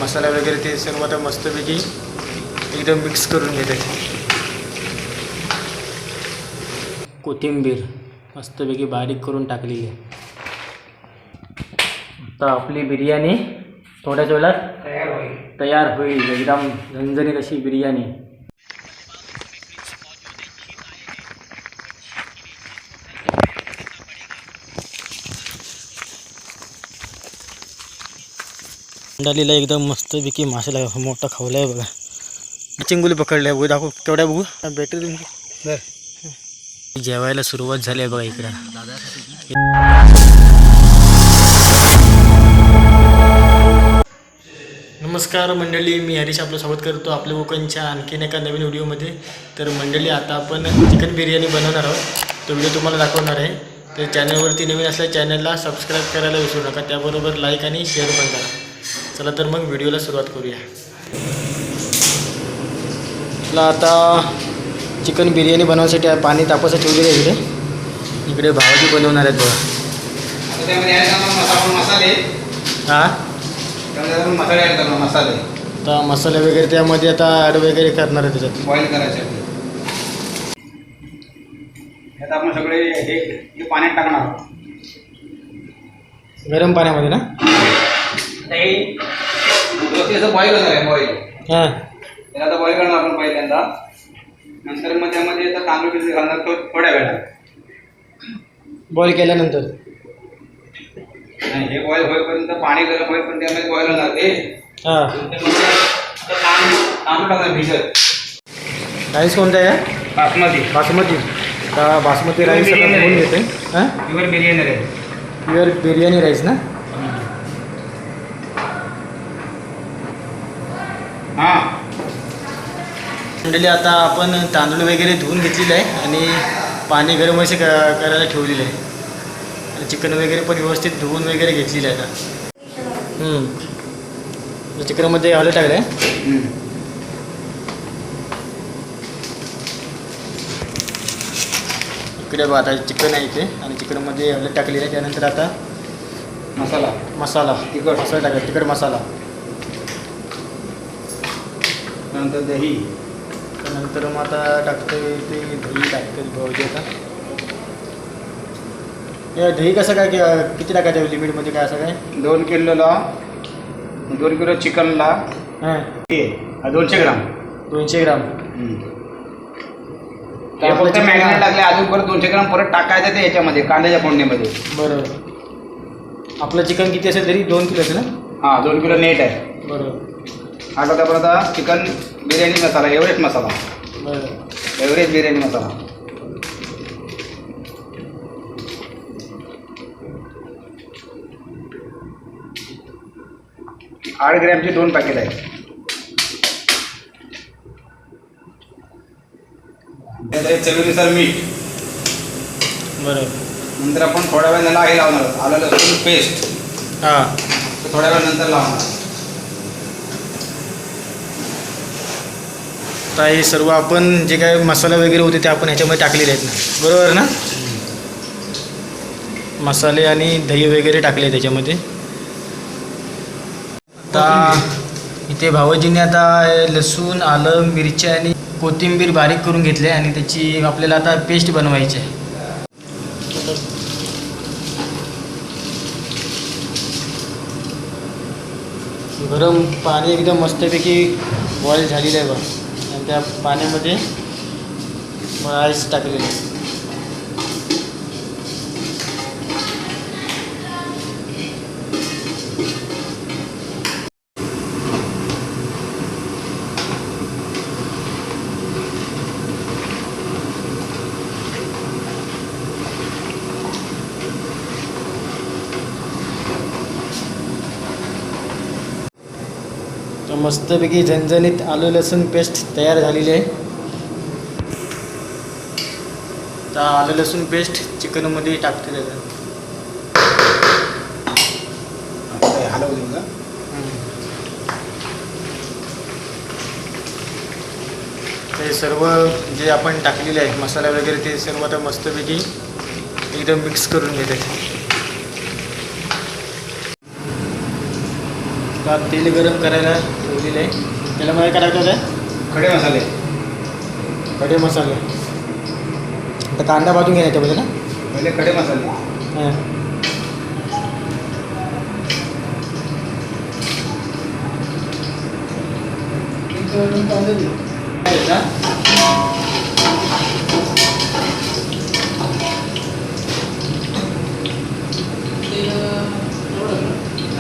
मसाला वगैरे ते सर्व आता मस्तपैकी एकदम मिक्स करून घेत आहे. कोथिंबीर मस्तपैकी बारीक करून टाकलेली आहे. आता आपली बिर्याणी थोड्याच वेळात तयार होईल. एकदम झणझणीत अशी बिर्याणी. अंडालीला एकदम मस्तपैकी माशाला मोठा खावला आहे बघा. चिंगुली पकडल्या बघू, दाखव केवढ्या बघू भेटू तुम्ही. जेवायला सुरुवात झाली आहे बघा इकडं. नमस्कार मंडळी, मी हरीश आपलं स्वागत करतो आपल्या कोकणच्या आणखीन एका नवीन व्हिडिओमध्ये. तर मंडळी आता आपण चिकन बिर्याणी बनवणार आहोत. तो व्हिडिओ तुम्हाला दाखवणार आहे. तर चॅनलवरती नवीन असल्या चॅनलला सबस्क्राईब करायला विसरू नका. त्याबरोबर लाईक आणि शेअर पण करा. चला तर मग व्हिडिओला सुरुवात करूया. आपला आता चिकन बिर्याणी बनवण्यासाठी पाणी तापायचं ठेवलेलं आहे इकडे. इकडे भावाजी बनवणार आहेत बघा. मसाले हां मसाले ॲड करणार. मसाले आता मसाले वगैरे त्यामध्ये आता ॲड वगैरे करणार आहे त्याच्यात. बॉईल करायचे. आता आपण सगळे हे पाण्यात टाकणार. गरम पाण्यामध्ये ना. असं बॉईल होणार आहे. बॉईल हां त्याला आता बॉईल करणार आपण पहिल्यांदा. नंतर मग त्यामध्ये आता तांदूळ बिजू घालणार थोड्या वेळात. बॉईल केल्यानंतर आणि हे बॉईल होईपर्यंत पाणी गरम होईपर्यंत त्यामध्ये बॉईल होणार ते. हां तांदूळ टाकणार भिजत. राईस कोणता आहे? बासमती. बासमती. आता बासमती राईस आता घेऊन घेते. हां प्युअर बिर्याणी आहे. प्युअर बिर्याणी राईस ना. हां मंडळी आता आपण तांदूळ वगैरे धुवून घेतलेलं आहे आणि पाणी गरम असे करायला ठेवलेलं आहे. आणि चिकन वगैरे पण व्यवस्थित धुवून वगैरे घेतलेलं आहे आता. चिकनमध्ये हळद टाकलं आहे. इकडे बघा आता चिकन आहे इथे आणि चिकनमध्ये हळद टाकलेलं आहे. त्यानंतर आता मसाला तिखट मसाला टाका. तिखट मसाला. नंतर दही. नंतर मग आता टाकते ते दही टाकते भाऊजी. आता हे दही कसं काय किती टाकायचं लिमिटमध्ये काय असं काय? 2 किलो चिकनला हां 200 ग्राम. 200 ग्राम. ते फक्त मॅग्नेट लागले. अजून परत 200 ग्राम परत टाकायचं ते याच्यामध्ये कांद्याच्या फोडणीमध्ये. बरोबर. आपलं चिकन किती असेल तरी 2 किलो असेल ना. हां 2 किलो नेट आहे. बरोबर. हा टाकापर्यंत चिकन बिर्याणी मसाला. एव्हरेस्ट मसाला. बरोबर. एव्हरेस्ट बिर्याणी मसाला. 8 ग्रॅमचे 2 पॅकेट आहेत. चवीनुसार मीठ. बरोबर. नंतर आपण थोड्या वेळ त्याला हे लावणार. आलं लसूण पेस्ट. हां थोड्या वेळ नंतर लावणार. आता हे सर्व आपण जे काय मसाला वगैरे होते ते आपण ह्याच्यामध्ये टाकलेले आहेत ना. बरोबर ना. मसाले आणि दही वगैरे टाकले त्याच्यामध्ये. आता इथे भावजीने आता लसूण आलं मिरची आणि कोथिंबीर बारीक करून घेतले आणि त्याची आपल्याला आता पेस्ट बनवायची आहे. गरम पाणी एकदम मस्तपैकी बॉईल झालेलं आहे बघ. आणि त्या पाण्यामध्ये राईस टाकलेलं आहे. तर मस्तपैकी झणझणीत आलं लसूण पेस्ट तयार झालेली आहे. तर आलं लसूण पेस्ट चिकनमध्ये टाकते त्याचं. हलवू देऊ का. ते सर्व जे आपण टाकलेले आहे मसाला वगैरे ते सर्व आता मस्तपैकी एकदम मिक्स करून घेते. आता तेल गरम करायला ठेवलेलं आहे. त्याला मला काय लागतं आहे? खडे मसाले. खडे मसाले. आता कांदा भाजून घ्या याच्यामध्ये ना. पहिले खडे मसाले. हां.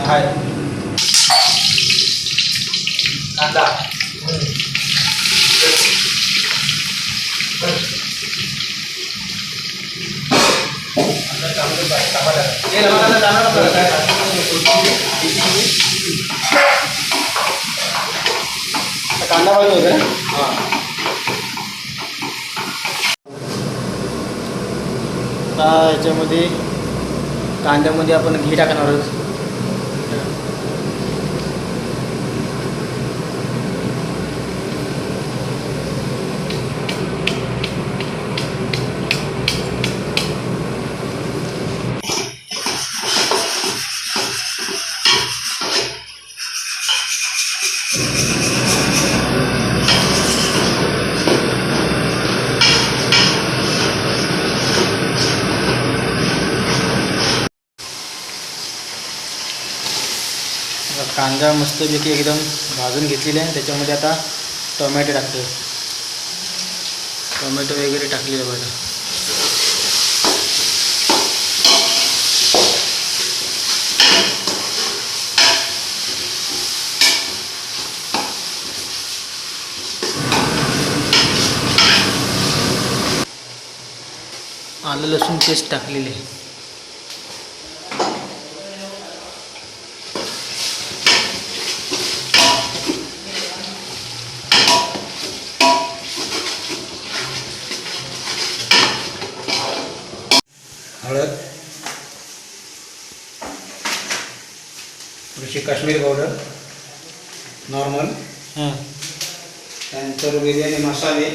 हाय कांदा. कांदा भाजून होतं ना. आता याच्यामध्ये कांद्यामध्ये आपण घी टाकणार आहोत. कांदा मस्तपैकी एकदम भाजून घेतलेला आहे. त्याच्यामध्ये आता टोमॅटो टाकतो. टोमॅटो वगैरे टाकलेलं बघा. आलं लसूण पेस्ट टाकलेली आहे. हळद, थोडीशी काश्मीरी पावडर नॉर्मल. हां. त्यानंतर बिर्याणी मसाले,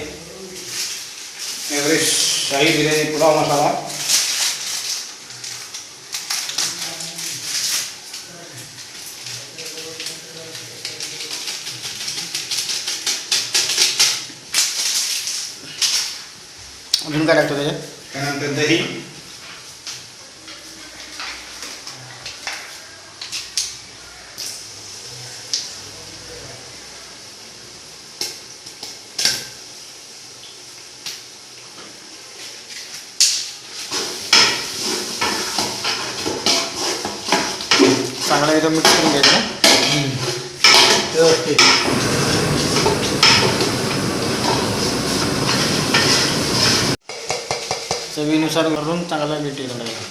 एव्हरेस्ट शाही बिर्याणी पुलाव मसाला, अजून काय टाकतो त्याच्यात? त्यानंतर दही, चांगला एकदम मिक्स करून घ्यायचं ना. व्यवस्थित. चवीनुसार करून चांगला मीठ टाकायचं.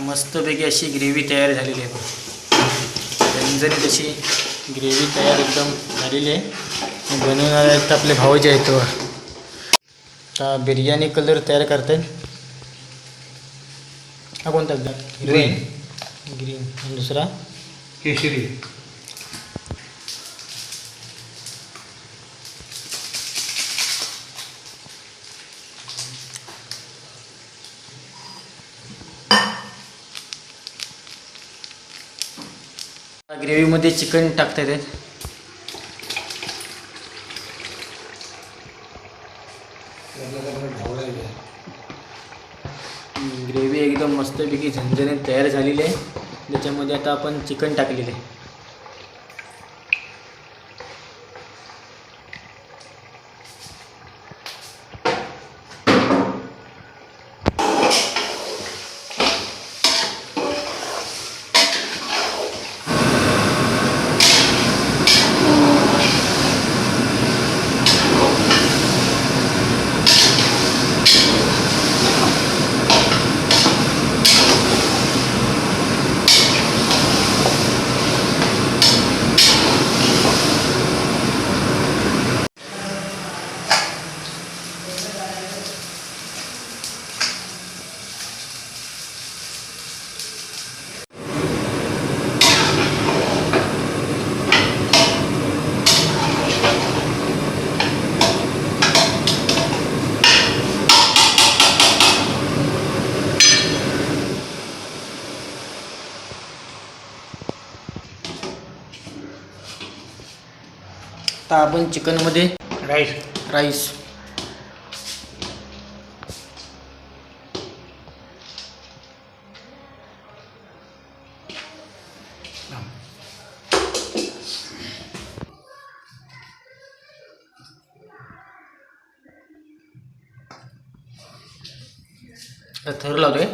मस्तपैकी अशी ग्रेव्ही तयार झालेली आहे. झणझणीत अशी ग्रेव्ही तयार एकदम झालेली आहे. बनवणारे आहेत आपले भाऊ जे आहेत तो. आता बिर्याणी कलर तयार करतायत. हा कोणता? ग्रीन. ग्रीन. आणि दुसरा केशरी. ग्रेव्हीमध्ये चिकन टाकता येते. ग्रेव्ही एकदम मस्तपैकी झणझणीत तयार झालेली आहे. त्याच्यामध्ये आता आपण चिकन टाकलेले आहे. आता आपण चिकनमध्ये राईस थर लावतोय.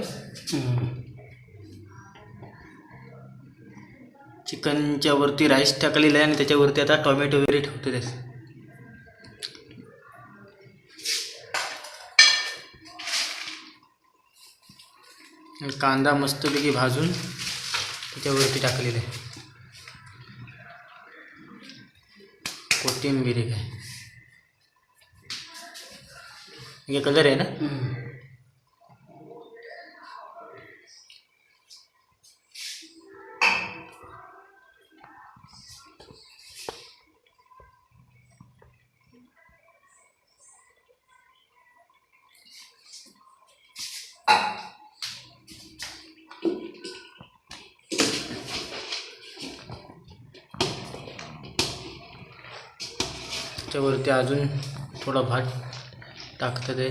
चिकनच्या वरती राईस टाकलेला आहे आणि त्याच्यावरती आता टोमॅटो वगैरे ठेवतो. त्यास कांदा मस्तपैकी भाजून त्याच्यावरती टाकलेला आहे. कोथिंबीर एक आहे. हे कलर आहे ना. त्याच्यावरती अजून थोडा भात टाकतात आहे.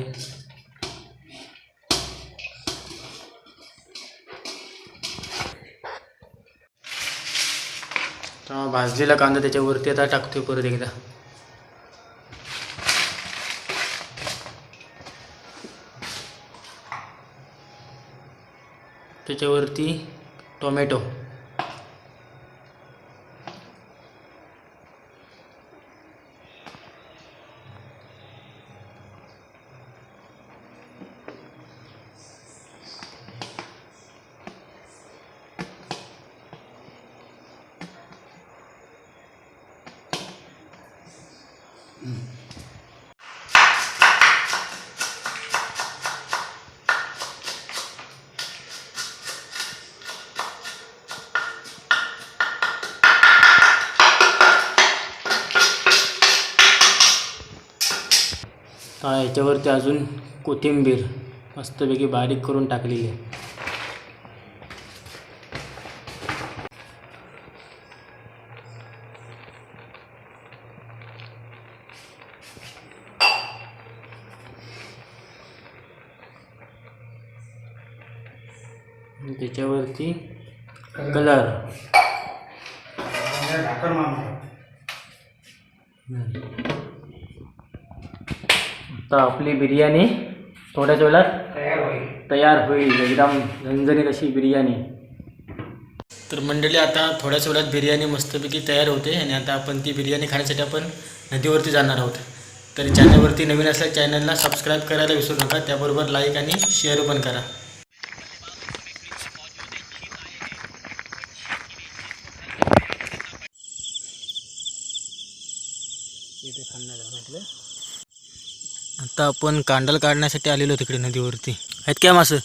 भाजलेला कांदा त्याच्यावरती आता टाकतोय परत एकदा. त्याच्यावरती टोमॅटो. याच्यावरती अजून कोथिंबीर मस्तपैकी बारीक करून टाकलेली आहे. त्याच्यावरती कलर. आता आपली बिर्याणी थोड्याच वेळात तयार होईल. एकदम झणझणीत अशी बिर्याणी. तर मंडळी आता थोड्याच वेळात बिर्याणी मस्तपैकी तयार होते आणि आता आपण ती बिर्याणी खाण्यासाठी आपण नदीवरती जाणार आहोत. तर चॅनलवरती नवीन असल्या चॅनलला सबस्क्राईब करायला विसरू नका. त्याबरोबर लाईक आणि शेअर पण करा. आता आपण कांडल काढण्यासाठी आलेलो तिकडे नदीवरती. आहेत काय मासं?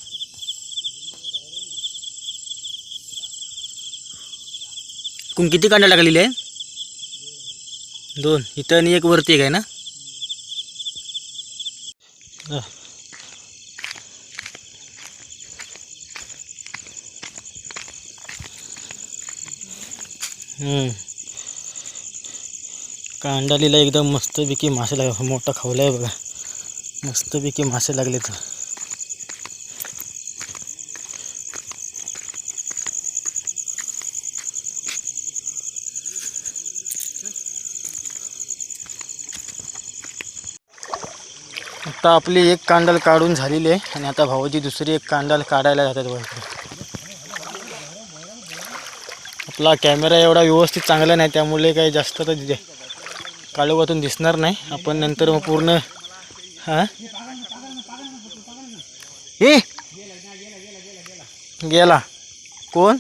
कोण किती कांडल टाकलेली आहे? 2. इथं आणि एक वरती एक आहे ना. कांडालीला एकदम मस्तपैकी मासे लागले. मोठा खावला आहे बघा. मस्तपैकी मासे लागले. तर आता आपली एक कांडल काढून झालेली आहे आणि आता भाऊजी दुसरी एक कांडल काढायला जातात वरती. आपला कॅमेरा एवढा व्यवस्थित चांगला नाही त्यामुळे काही जास्त तर काळोखातून दिसणार नाही. आपण नंतर मग पूर्ण गेला. कोण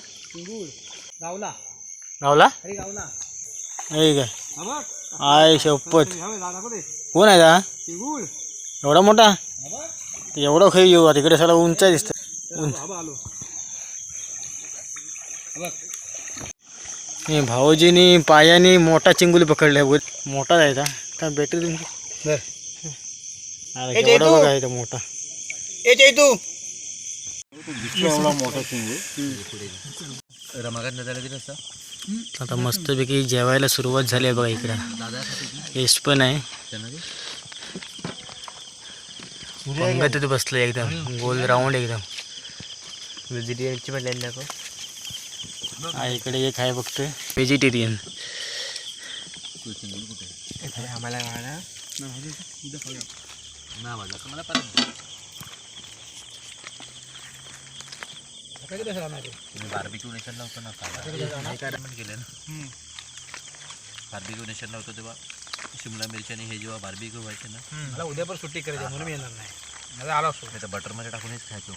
गावला? काय आय शपथ. कोण आहे का एवढा मोठा? एवढं खाई येऊ तिकडे सगळं उंच दिसत. भाऊजीनी पायाने मोठा चिंगुली पकडलाय. मोठा जायचा काय बॅटरी तुमची? एवढा बघा इथं मोठा. एवढा मोठा चिंगूळ रमाकांत झाला की तसा आता मस्तपैकी जेवायला सुरुवात झाली आहे बघा. इकडं टेस्ट पण आहे. पंगत तिथे बसलं एकदम गोल राऊंड एकदम. व्हेजिटेरियनची पण लाईन दाखव. हा इकडे एक आहे फक्त व्हेजिटेरियन. आम्हाला बार्बिक्यू नेशनला होतो ना केलं ना. बार्बिक्यू नेशनला होतो तेव्हा शिमला मिरची आणि हे जेव्हा बार्बिक्यू व्हायचे ना. मला उद्या पण सुट्टी करायची म्हणून मी येणार नाही. माझा आला असतो नाही तर बटरमध्ये टाकूनच खायचो.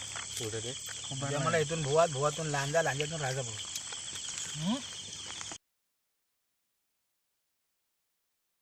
उद्या मला इथून भुवातून लांजातून राहायचा भाऊ.